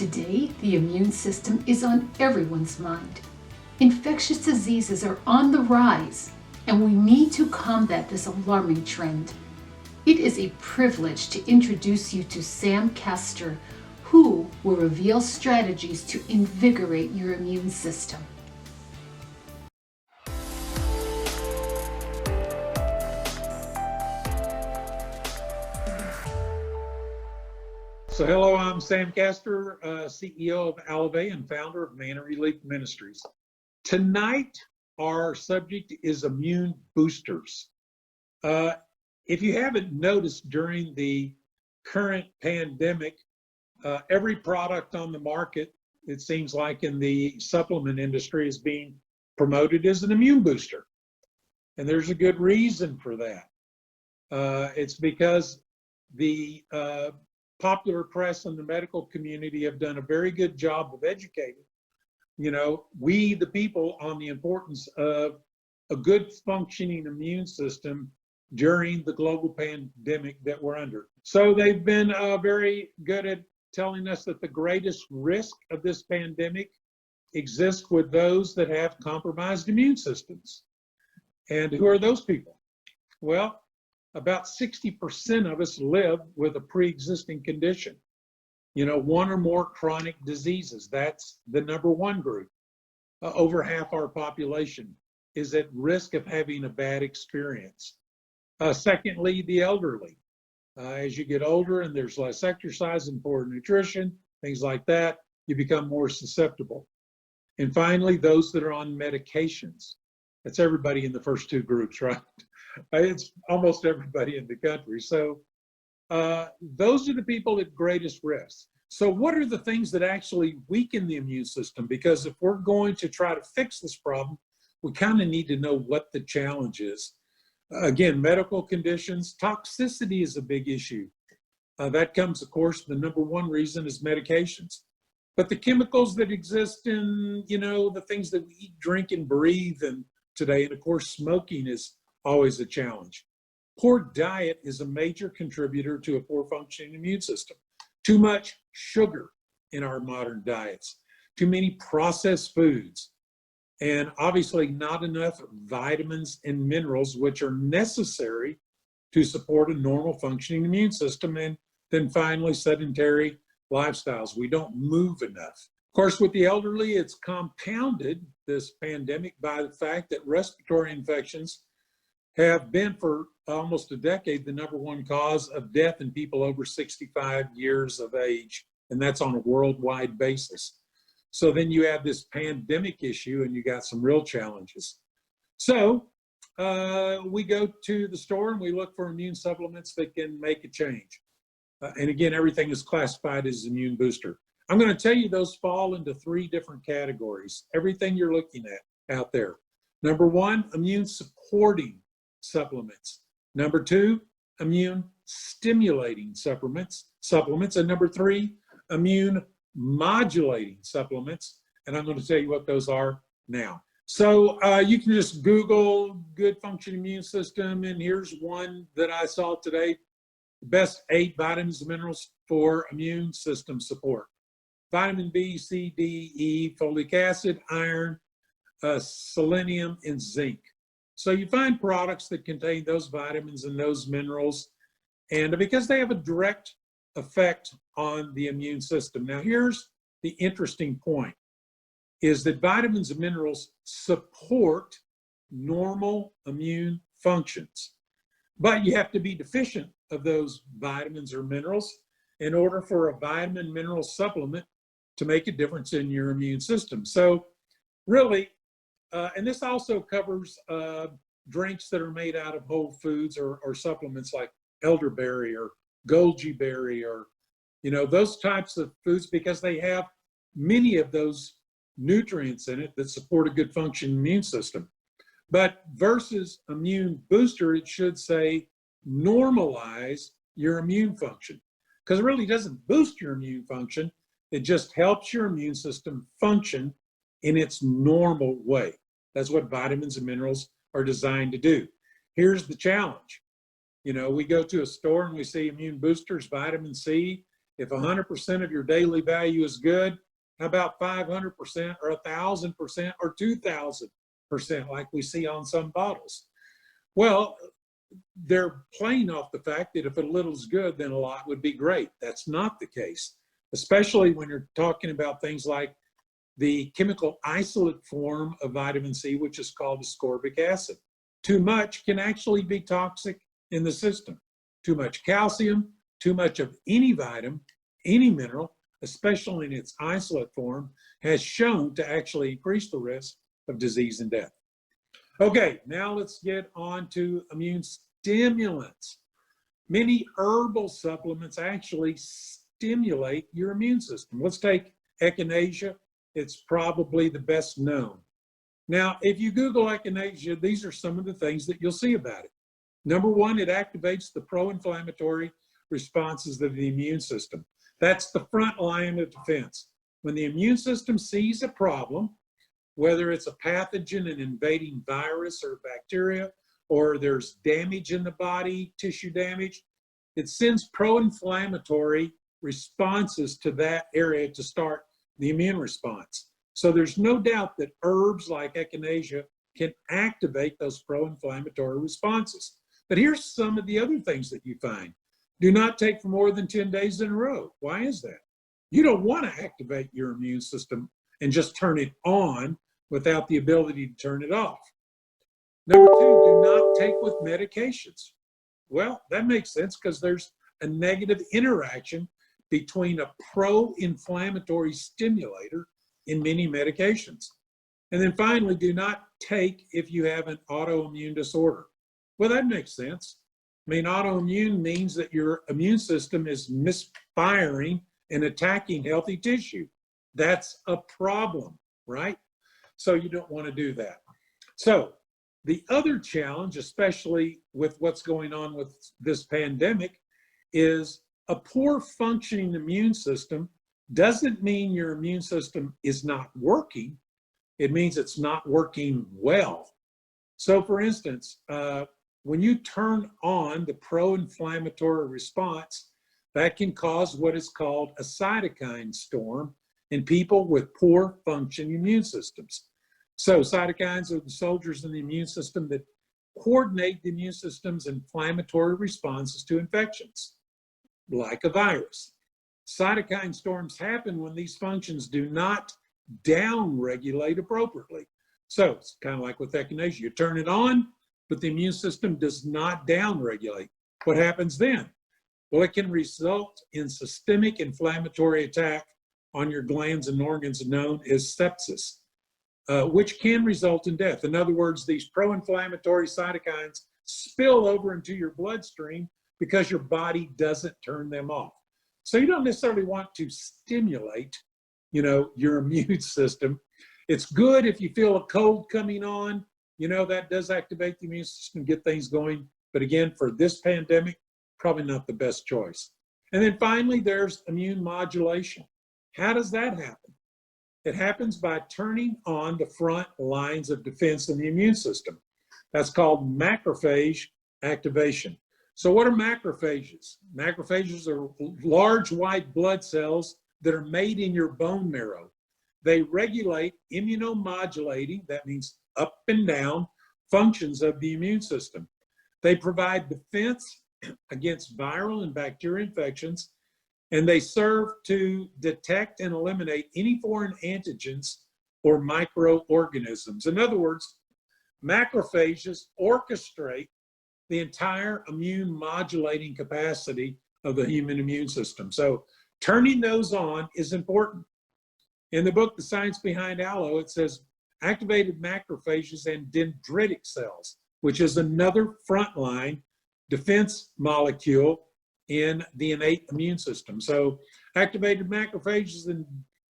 Today, the immune system is on everyone's mind. Infectious diseases are on the rise, and we need to combat this alarming trend. It is a privilege to introduce you to Sam Castor, who will reveal strategies to invigorate your immune system. So hello, I'm Sam Castor, CEO of Alivay and founder of Manna Relief Ministries. Tonight, our subject is immune boosters. If you haven't noticed during the current pandemic, every product on the market, it seems like in the supplement industry, is being promoted as an immune booster. And there's a good reason for that. It's because the popular press and the medical community have done a very good job of educating, we the people, on the importance of a good functioning immune system during the global pandemic that we're under. So they've been very good at telling us that the greatest risk of this pandemic exists with those that have compromised immune systems. And who are those people? Well, about 60% of us live with a pre-existing condition, one or more chronic diseases. That's the number one group. Over half our population is at risk of having a bad experience. Secondly, the elderly. As you get older and there's less exercise and poor nutrition, things like that, you become more susceptible. And finally, those that are on medications. That's everybody in the first two groups, right? It's almost everybody in the country. So those are the people at greatest risk. So what are the things that actually weaken the immune system? Because if we're going to try to fix this problem, we kind of need to know what the challenge is. Again, medical conditions, toxicity is a big issue. That comes, of course, the number one reason is medications. But the chemicals that exist in, the things that we eat, drink, and breathe and today, and of course, smoking is always a challenge. Poor diet is a major contributor to a poor functioning immune system. Too much sugar in our modern diets, too many processed foods, and obviously not enough vitamins and minerals, which are necessary to support a normal functioning immune system. And then finally, sedentary lifestyles. We don't move enough. Of course, with the elderly, it's compounded, this pandemic, by the fact that respiratory infections have been for almost a decade the number one cause of death in people over 65 years of age, and that's on a worldwide basis. So then you have this pandemic issue and you got some real challenges. So we go to the store and we look for immune supplements that can make a change. And again, everything is classified as immune booster. I'm going to tell you those fall into three different categories, everything you're looking at out there. Number one, immune supporting supplements. Number two, immune stimulating supplements. And number three, immune modulating supplements. And I'm going to tell you what those are now. So you can just Google good functioning immune system, and here's one that I saw today: the best 8 vitamins and minerals for immune system support. Vitamin B, C, D, E, folic acid, iron, selenium, and zinc. So you find products that contain those vitamins and those minerals, and because they have a direct effect on the immune system. Now, here's the interesting point, is that vitamins and minerals support normal immune functions, but you have to be deficient of those vitamins or minerals in order for a vitamin mineral supplement to make a difference in your immune system. So really, and this also covers drinks that are made out of whole foods or supplements like elderberry or goji berry or, those types of foods, because they have many of those nutrients in it that support a good functioning immune system. But versus immune booster, it should say normalize your immune function, because it really doesn't boost your immune function. It just helps your immune system function in its normal way. That's what vitamins and minerals are designed to do. Here's the challenge. We go to a store and we see immune boosters, vitamin C. If 100% of your daily value is good, how about 500% or 1,000% or 2,000%, like we see on some bottles? Well, they're playing off the fact that if a little is good, then a lot would be great. That's not the case, especially when you're talking about things like the chemical isolate form of vitamin C, which is called ascorbic acid. Too much can actually be toxic in the system. Too much calcium, too much of any vitamin, any mineral, especially in its isolate form, has shown to actually increase the risk of disease and death. Okay, now let's get on to immune stimulants. Many herbal supplements actually stimulate your immune system. Let's take echinacea. It's probably the best known. Now, if you Google echinacea, these are some of the things that you'll see about it. Number one, it activates the pro-inflammatory responses of the immune system. That's the front line of defense. When the immune system sees a problem, whether it's a pathogen, an invading virus or bacteria, or there's damage in the body, tissue damage, it sends pro-inflammatory responses to that area to start the immune response. So there's no doubt that herbs like echinacea can activate those pro-inflammatory responses. But here's some of the other things that you find. Do not take for more than 10 days in a row. Why is that? You don't want to activate your immune system and just turn it on without the ability to turn it off. Number two, do not take with medications. Well, that makes sense because there's a negative interaction between a pro-inflammatory stimulator in many medications. And then finally, do not take if you have an autoimmune disorder. Well, that makes sense. I mean, autoimmune means that your immune system is misfiring and attacking healthy tissue. That's a problem, right? So you don't want to do that. So the other challenge, especially with what's going on with this pandemic, is a poor functioning immune system doesn't mean your immune system is not working. It means it's not working well. So for instance, when you turn on the pro-inflammatory response, that can cause what is called a cytokine storm in people with poor functioning immune systems. So cytokines are the soldiers in the immune system that coordinate the immune system's inflammatory responses to infections, like a virus. Cytokine storms happen when these functions do not down-regulate appropriately. So it's kind of like with echinacea. You turn it on, but the immune system does not down-regulate. What happens then? Well, it can result in systemic inflammatory attack on your glands and organs known as sepsis, which can result in death. In other words, these pro-inflammatory cytokines spill over into your bloodstream because your body doesn't turn them off. So you don't necessarily want to stimulate, your immune system. It's good if you feel a cold coming on, that does activate the immune system, get things going. But again, for this pandemic, probably not the best choice. And then finally, there's immune modulation. How does that happen? It happens by turning on the front lines of defense in the immune system. That's called macrophage activation. So what are macrophages? Macrophages are large white blood cells that are made in your bone marrow. They regulate immunomodulating, that means up and down, functions of the immune system. They provide defense against viral and bacterial infections, and they serve to detect and eliminate any foreign antigens or microorganisms. In other words, macrophages orchestrate the entire immune modulating capacity of the human immune system. So turning those on is important. In the book, The Science Behind Aloe, it says activated macrophages and dendritic cells, which is another frontline defense molecule in the innate immune system. So activated macrophages and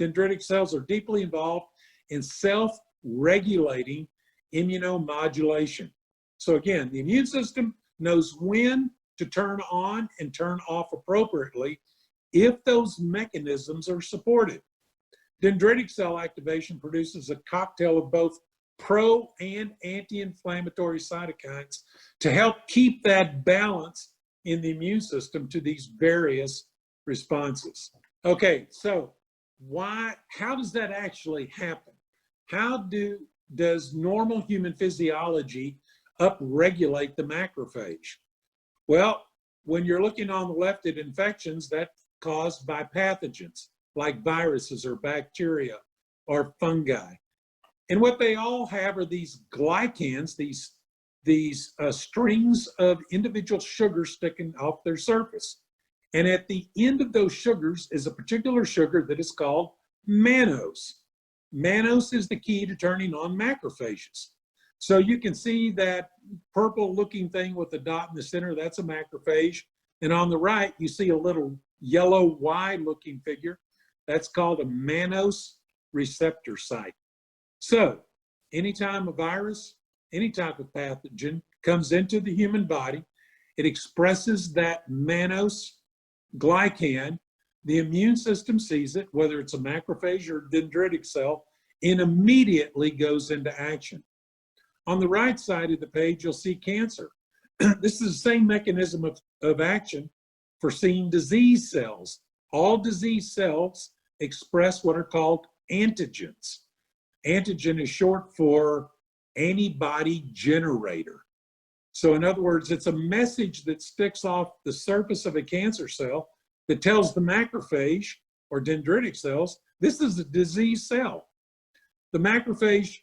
dendritic cells are deeply involved in self-regulating immunomodulation. So again, the immune system knows when to turn on and turn off appropriately if those mechanisms are supported. Dendritic cell activation produces a cocktail of both pro and anti-inflammatory cytokines to help keep that balance in the immune system to these various responses. Okay, so how does that actually happen? Does normal human physiology upregulate the macrophage? Well, when you're looking on the left at infections, that's caused by pathogens like viruses or bacteria or fungi. And what they all have are these glycans, these strings of individual sugars sticking off their surface. And at the end of those sugars is a particular sugar that is called mannose. Mannose is the key to turning on macrophages. So you can see that purple looking thing with the dot in the center, that's a macrophage. And on the right, you see a little yellow Y looking figure. That's called a mannose receptor site. So anytime a virus, any type of pathogen comes into the human body, it expresses that mannose glycan. The immune system sees it, whether it's a macrophage or dendritic cell, and immediately goes into action. On the right side of the page, you'll see cancer. This is the same mechanism of action for seeing disease cells. All disease cells express what are called antigens. Antigen is short for antibody generator. So in other words, it's a message that sticks off the surface of a cancer cell that tells the macrophage or dendritic cells, this is a disease cell. The macrophage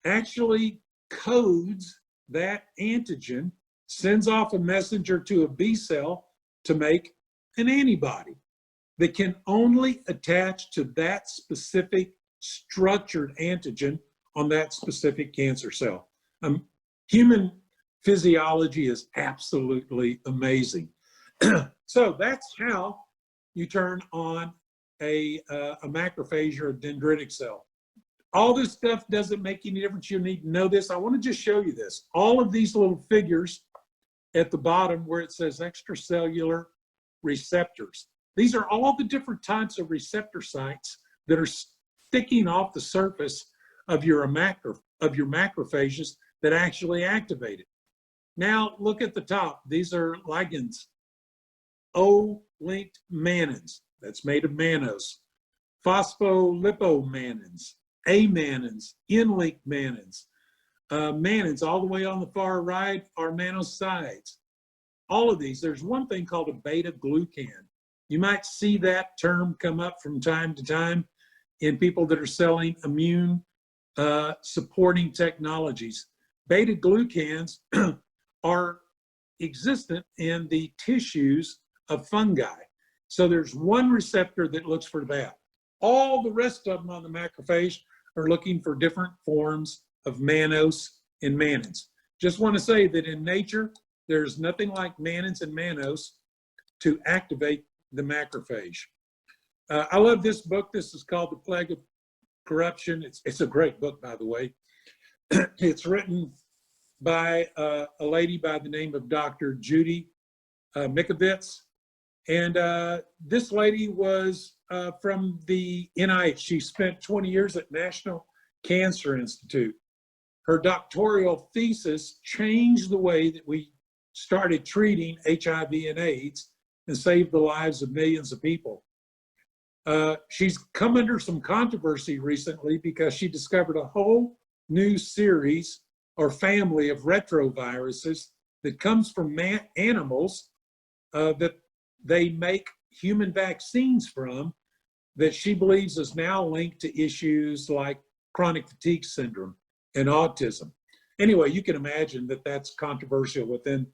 actually codes that antigen, sends off a messenger to a B cell to make an antibody that can only attach to that specific structured antigen on that specific cancer cell. Human physiology is absolutely amazing. So that's how you turn on a macrophage or a dendritic cell. All this stuff doesn't make any difference. You need to know this. I want to just show you this. All of these little figures at the bottom where it says extracellular receptors. These are all the different types of receptor sites that are sticking off the surface of your macrophages that actually activate it. Now look at the top. These are ligands. O-linked mannins, that's made of mannose. Phospholipomannins, amannins, N-linked mannins. Mannins all the way on the far right are mannosides. All of these, there's one thing called a beta-glucan. You might see that term come up from time to time in people that are selling immune supporting technologies. Beta-glucans are existent in the tissues of fungi. So there's one receptor that looks for that. All the rest of them on the macrophage are looking for different forms of mannose and mannins. Just want to say that in nature, there's nothing like mannins and mannose to activate the macrophage. I love this book. This is called The Plague of Corruption. It's a great book, by the way. It's written by a lady by the name of Dr. Judy Mikovits. And this lady was from the NIH. She spent 20 years at National Cancer Institute. Her doctoral thesis changed the way that we started treating HIV and AIDS and saved the lives of millions of people. She's come under some controversy recently because she discovered a whole new series or family of retroviruses that comes from animals that they make human vaccines from, that she believes is now linked to issues like chronic fatigue syndrome and autism. Anyway, you can imagine that that's controversial within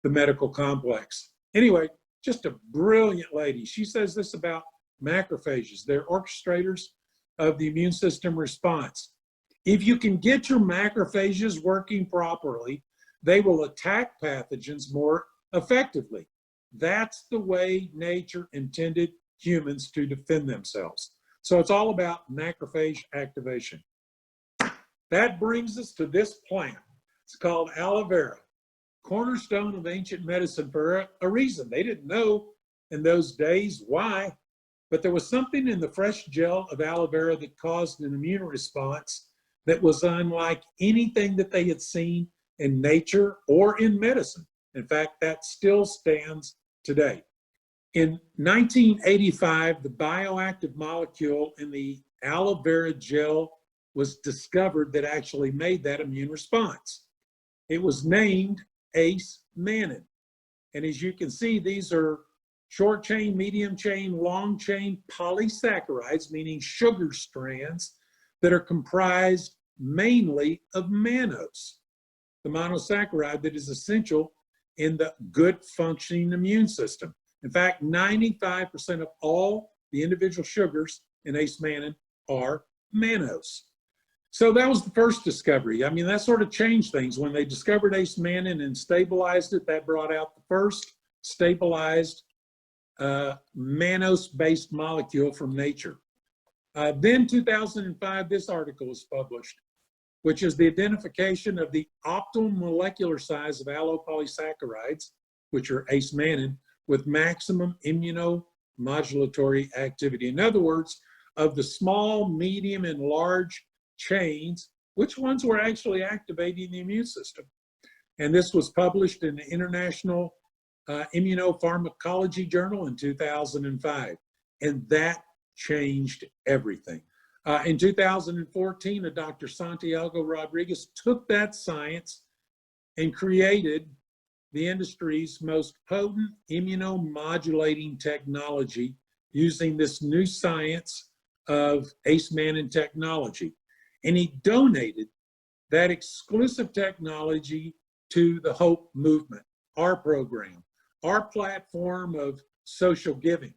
the medical complex. Anyway, just a brilliant lady. She says this about macrophages. They're orchestrators of the immune system response. If you can get your macrophages working properly, they will attack pathogens more effectively. That's the way nature intended humans to defend themselves. So it's all about macrophage activation. That brings us to this plant. It's called aloe vera, cornerstone of ancient medicine for a reason. They didn't know in those days why, but there was something in the fresh gel of aloe vera that caused an immune response that was unlike anything that they had seen in nature or in medicine. In fact, that still stands today. In 1985, the bioactive molecule in the aloe vera gel was discovered that actually made that immune response. It was named ACE mannan. And as you can see, these are short chain, medium chain, long chain polysaccharides, meaning sugar strands that are comprised mainly of mannose, the monosaccharide that is essential in the good functioning immune system. In fact, 95% of all the individual sugars in ACE mannan are mannose. So that was the first discovery. I mean, that sort of changed things. When they discovered ACE mannan and stabilized it, that brought out the first stabilized mannose-based molecule from nature. Then 2005, this article was published, which is the identification of the optimal molecular size of allopolysaccharides, which are ACE mannan, with maximum immunomodulatory activity. In other words, of the small, medium, and large chains, which ones were actually activating the immune system. And this was published in the International Immunopharmacology Journal in 2005. And that changed everything. In 2014, Dr. Santiago Rodriguez took that science and created the industry's most potent immunomodulating technology using this new science of ACE mannan technology. And he donated that exclusive technology to the Hope Movement, our program, our platform of social giving,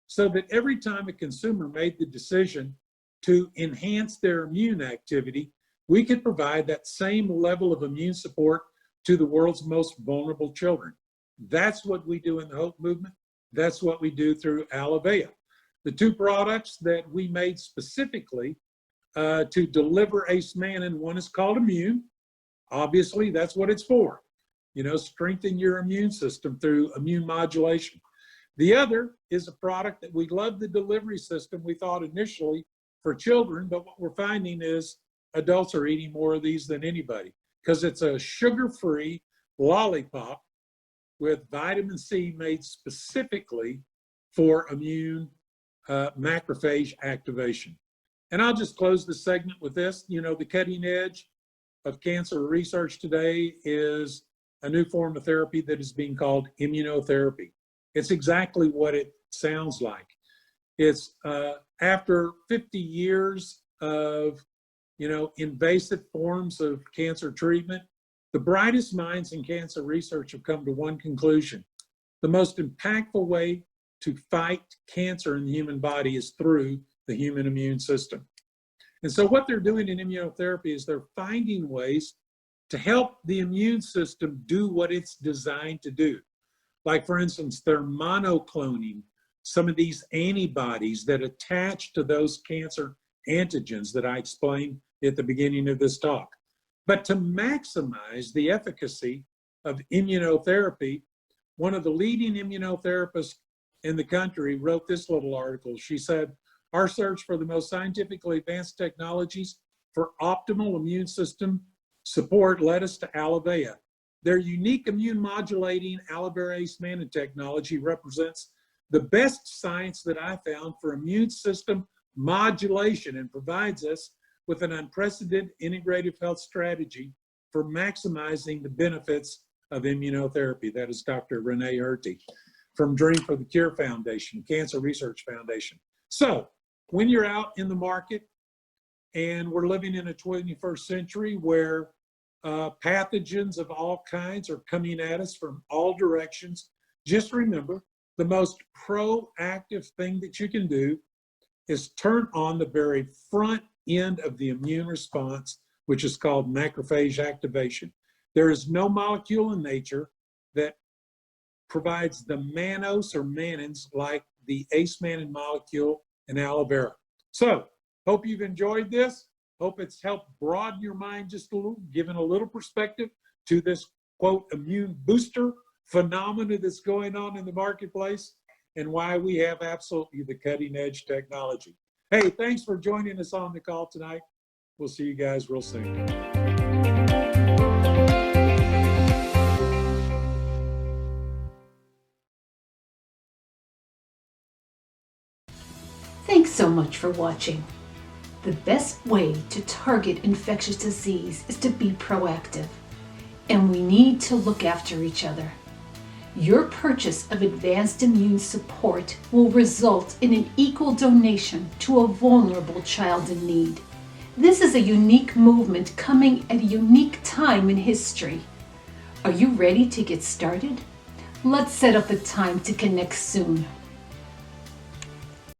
so that every time a consumer made the decision to enhance their immune activity, we could provide that same level of immune support to the world's most vulnerable children. That's what we do in the Hope Movement. That's what we do through Alivea. The two products that we made specifically to deliver ACE mannan, one is called Immune. Obviously, that's what it's for. You know, strengthen your immune system through immune modulation. The other is a product that we love the delivery system, we thought initially for children, but what we're finding is adults are eating more of these than anybody, because it's a sugar-free lollipop with vitamin C made specifically for immune macrophage activation. And I'll just close this segment with this. You know, the cutting edge of cancer research today is a new form of therapy that is being called immunotherapy. It's exactly what it sounds like. It's after 50 years of, you know, invasive forms of cancer treatment, the brightest minds in cancer research have come to one conclusion. The most impactful way to fight cancer in the human body is through the human immune system. And so what they're doing in immunotherapy is they're finding ways to help the immune system do what it's designed to do. Like, for instance, they're monocloning some of these antibodies that attach to those cancer antigens that I explained at the beginning of this talk. But to maximize the efficacy of immunotherapy, one of the leading immunotherapists in the country wrote this little article. She said, "Our search for the most scientifically advanced technologies for optimal immune system support led us to Alivea. Their unique immune modulating aloe vera ACE mannan technology represents the best science that I found for immune system modulation and provides us with an unprecedented integrative health strategy for maximizing the benefits of immunotherapy." That is Dr. Renee Hurty from Dream for the Cure Foundation, Cancer Research Foundation. So when you're out in the market, and we're living in a 21st century where pathogens of all kinds are coming at us from all directions, just remember, the most proactive thing that you can do is turn on the very front end of the immune response, which is called macrophage activation. There is no molecule in nature that provides the mannose or mannins like the ACE mannan molecule in aloe vera. So, hope you've enjoyed this. Hope it's helped broaden your mind just a little, given a little perspective to this, quote, immune booster phenomena that's going on in the marketplace and why we have absolutely the cutting edge technology. Hey, thanks for joining us on the call tonight. We'll see you guys real soon. Thanks so much for watching. The best way to target infectious disease is to be proactive, and we need to look after each other. Your purchase of advanced immune support will result in an equal donation to a vulnerable child in need. This is a unique movement coming at a unique time in history. Are you ready to get started? Let's set up a time to connect soon